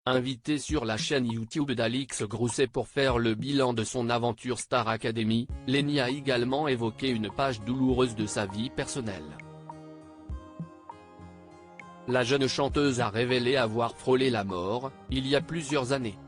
invité sur la chaîne YouTube d'Alix Grousset pour faire le bilan de son aventure Star Academy, Lenny a également évoqué une page douloureuse de sa vie personnelle. La jeune chanteuse a révélé avoir frôlé la mort, il y a plusieurs années.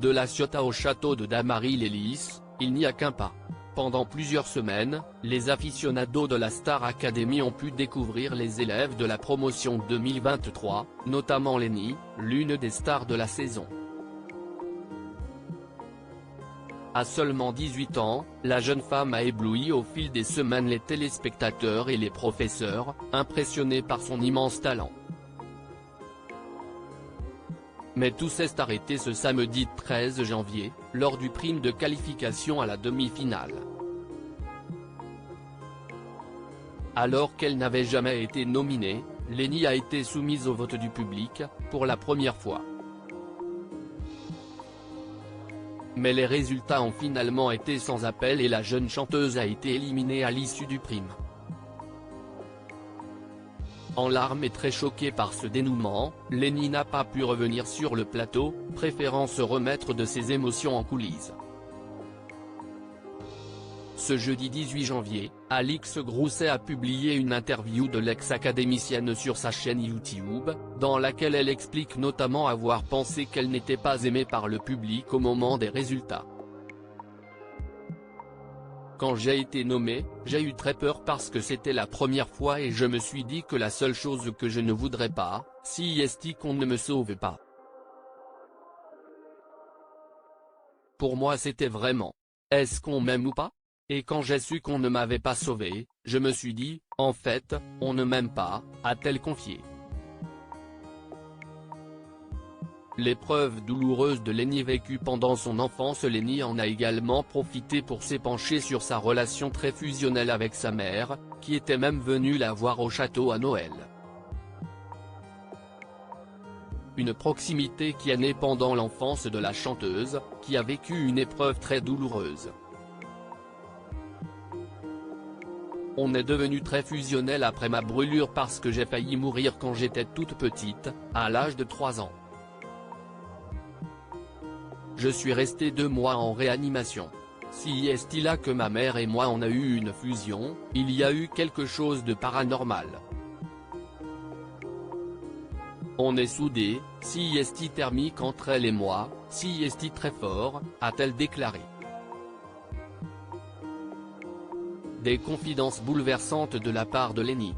De La Ciotat au château de Damary-les-Lys, il n'y a qu'un pas. Pendant plusieurs semaines, les aficionados de la Star Academy ont pu découvrir les élèves de la promotion 2023, notamment Lenny, l'une des stars de la saison. À seulement 18 ans, la jeune femme a ébloui au fil des semaines les téléspectateurs et les professeurs, impressionnés par son immense talent. Mais tout s'est arrêté ce samedi 13 janvier, lors du prime de qualification à la demi-finale. Alors qu'elle n'avait jamais été nominée, Lenny a été soumise au vote du public, pour la première fois. Mais les résultats ont finalement été sans appel et la jeune chanteuse a été éliminée à l'issue du prime. En larmes et très choquée par ce dénouement, Lenny n'a pas pu revenir sur le plateau, préférant se remettre de ses émotions en coulisses. Ce jeudi 18 janvier, Alix Grousset a publié une interview de l'ex-académicienne sur sa chaîne YouTube, dans laquelle elle explique notamment avoir pensé qu'elle n'était pas aimée par le public au moment des résultats. Quand j'ai été nommée, j'ai eu très peur parce que c'était la première fois et je me suis dit que la seule chose que je ne voudrais pas, c'est qu'on ne me sauve pas. Pour moi c'était vraiment, est-ce qu'on m'aime ou pas? Et quand j'ai su qu'on ne m'avait pas sauvé, je me suis dit, en fait, on ne m'aime pas, a-t-elle confié. L'épreuve douloureuse de Lenny vécue pendant son enfance. Lenny en a également profité pour s'épancher sur sa relation très fusionnelle avec sa mère, qui était même venue la voir au château à Noël. Une proximité qui est née pendant l'enfance de la chanteuse, qui a vécu une épreuve très douloureuse. On est devenu très fusionnel après ma brûlure parce que j'ai failli mourir quand j'étais toute petite, à l'âge de 3 ans. Je suis resté 2 mois en réanimation. Si est là que ma mère et moi on a eu une fusion, il y a eu quelque chose de paranormal. On est soudés, si est thermique entre elle et moi, si est très fort, a-t-elle déclaré. Des confidences bouleversantes de la part de Lenny.